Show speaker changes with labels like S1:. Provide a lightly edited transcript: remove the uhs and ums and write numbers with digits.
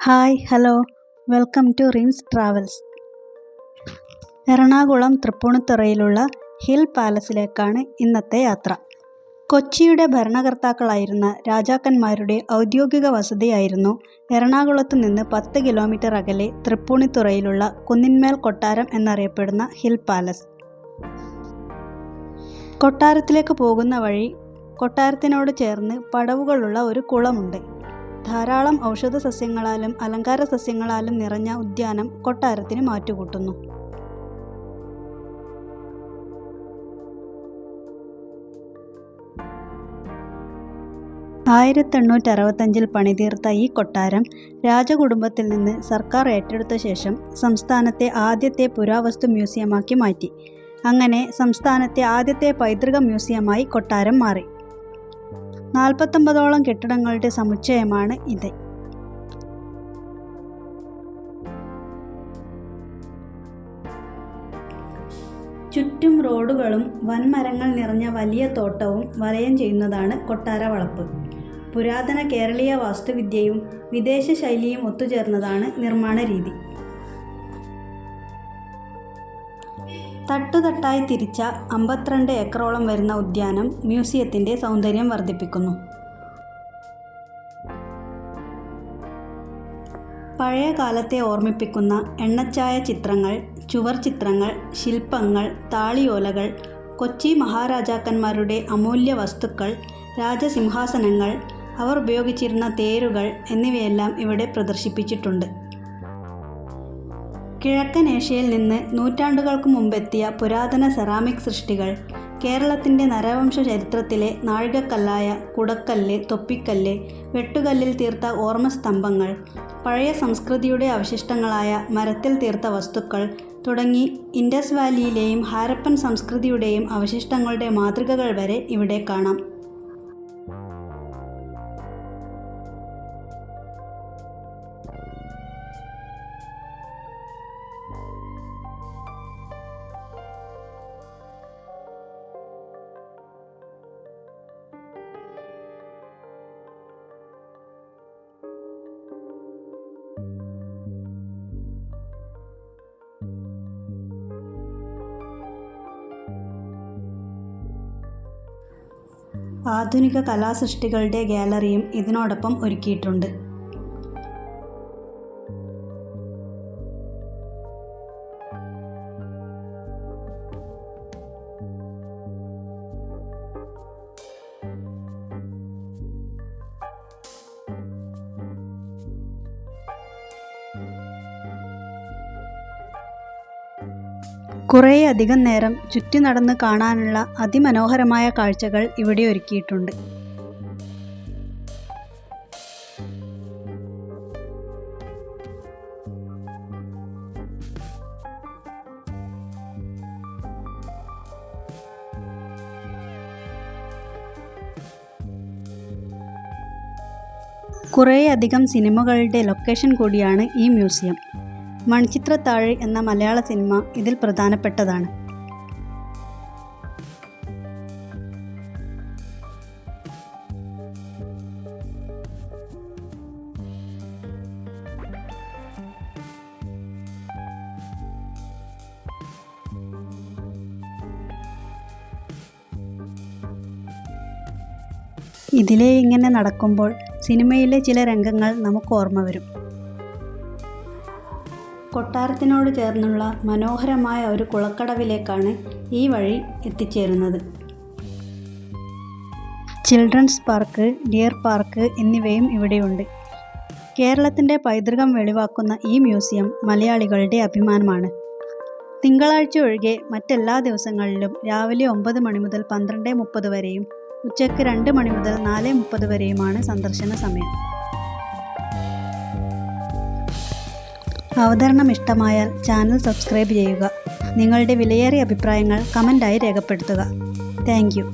S1: Hi hello welcome to Rins Travels. Ernakulam തൃപ്പൂണിത്തുറയിലുള്ള hill പാലസിലേക്കാണ് ഇന്നത്തെ യാത്ര. കൊച്ചിയുടെ ഭരണകർത്താക്കളായിരുന്ന രാജാക്കന്മാരുടെ ഔദ്യോഗിക വസതിയായിരുന്നു എറണാകുളത്തു നിന്ന് 10 കിലോമീറ്റർ അകലെ തൃപ്പൂണിത്തുറയിലുള്ള കുന്നിന്മേൽ കൊട്ടാരം എന്നറിയപ്പെടുന്ന ഹിൽ പാലസ്. കൊട്ടാരത്തിലേക്ക് പോകുന്ന വഴി കൊട്ടാരത്തിനോട് ചേർന്ന് പടവുകളുള്ള ഒരു കുളമുണ്ട്. ധാരാളം ഔഷധ സസ്യങ്ങളാലും അലങ്കാര സസ്യങ്ങളാലും നിറഞ്ഞ ഉദ്യാനം കൊട്ടാരത്തിന് മാറ്റുകൂട്ടുന്നു. ൽ പണിതീർത്ത ഈ കൊട്ടാരം രാജകുടുംബത്തിൽ നിന്ന് സർക്കാർ ഏറ്റെടുത്ത ശേഷം സംസ്ഥാനത്തെ ആദ്യത്തെ പുരാവസ്തു മ്യൂസിയമാക്കി മാറ്റി. അങ്ങനെ സംസ്ഥാനത്തെ ആദ്യത്തെ പൈതൃക മ്യൂസിയമായി കൊട്ടാരം മാറി. 49ഓളം കെട്ടിടങ്ങളുടെ സമുച്ചയമാണ് ഇത്. ചുറ്റും റോഡുകളും വൻമരങ്ങൾ നിറഞ്ഞ വലിയ തോട്ടവും വലയം ചെയ്യുന്നതാണ് കൊട്ടാര വളപ്പ്. പുരാതന കേരളീയ വാസ്തുവിദ്യയും വിദേശ ശൈലിയും ഒത്തുചേർന്നതാണ് നിർമ്മാണ രീതി. തട്ടുതട്ടായി തിരിച്ച 52 ഏക്കറോളം വരുന്ന ഉദ്യാനം മ്യൂസിയത്തിൻ്റെ സൗന്ദര്യം വർദ്ധിപ്പിക്കുന്നു. പഴയ കാലത്തെ ഓർമ്മിപ്പിക്കുന്ന എണ്ണച്ചായ ചിത്രങ്ങൾ, ചുവർ ചിത്രങ്ങൾ, ശില്പങ്ങൾ, താളിയോലകൾ, കൊച്ചി മഹാരാജാക്കന്മാരുടെ അമൂല്യ വസ്തുക്കൾ, രാജസിംഹാസനങ്ങൾ, അവർ ഉപയോഗിച്ചിരുന്ന തേരുകൾ എന്നിവയെല്ലാം ഇവിടെ പ്രദർശിപ്പിച്ചിട്ടുണ്ട്. കിഴക്കൻ ഏഷ്യയിൽ നിന്ന് നൂറ്റാണ്ടുകൾക്ക് മുമ്പെത്തിയ പുരാതന സെറാമിക് സൃഷ്ടികൾ, കേരളത്തിൻ്റെ നരവംശ ചരിത്രത്തിലെ നാഴികക്കല്ലായ കുടക്കല്ല്, തൊപ്പിക്കല്ല്, വെട്ടുകല്ലിൽ തീർത്ത ഓർമ്മസ്തംഭങ്ങൾ, പഴയ സംസ്കൃതിയുടെ അവശിഷ്ടങ്ങളായ മരത്തിൽ തീർത്ത വസ്തുക്കൾ തുടങ്ങി ഇൻഡസ് വാലിയിലെയും ഹാരപ്പൻ സംസ്കൃതിയുടെയും അവശിഷ്ടങ്ങളുടെ മാതൃകകൾ വരെ ഇവിടെ കാണാം. ആധുനിക കലാസൃഷ്ടികളുടെ ഗാലറിയും ഇതിനോടൊപ്പം ഒരുക്കിയിട്ടുണ്ട്. കുറേയധികം നേരം ചുറ്റി നടന്ന് കാണാനുള്ള അതിമനോഹരമായ കാഴ്ചകൾ ഇവിടെ ഒരുക്കിയിട്ടുണ്ട്. കുറേയധികം സിനിമകളുടെ ലൊക്കേഷൻ കൂടിയാണ് ഈ മ്യൂസിയം. മണിച്ചിത്രത്താഴ് എന്ന മലയാള സിനിമ ഇതിൽ പ്രധാനപ്പെട്ടതാണ്. ഇതിലെ ഇങ്ങനെ നടക്കുമ്പോൾ സിനിമയിലെ ചില രംഗങ്ങൾ നമുക്ക് ഓർമ്മ വരും. കൊട്ടാരത്തിനോട് ചേർന്നുള്ള മനോഹരമായ ഒരു കുളക്കടവിലേക്കാണ് ഈ വഴി എത്തിച്ചേരുന്നത്. ചിൽഡ്രൻസ് പാർക്ക്, ഡിയർ പാർക്ക് എന്നിവയും ഇവിടെയുണ്ട്. കേരളത്തിൻ്റെ പൈതൃകം വെളിവാക്കുന്ന ഈ മ്യൂസിയം മലയാളികളുടെ അഭിമാനമാണ്. തിങ്കളാഴ്ച ഒഴികെ മറ്റെല്ലാ ദിവസങ്ങളിലും രാവിലെ 9 മണി മുതൽ 12:30 വരെയും ഉച്ചയ്ക്ക് 2 മണി മുതൽ 4:30 വരെയുമാണ് സന്ദർശന സമയം. അവതരണം ഇഷ്ടമായാൽ ചാനൽ സബ്സ്ക്രൈബ് ചെയ്യുക. നിങ്ങളുടെ വിലയേറിയ അഭിപ്രായങ്ങൾ കമൻ്റായി രേഖപ്പെടുത്തുക. Thank you.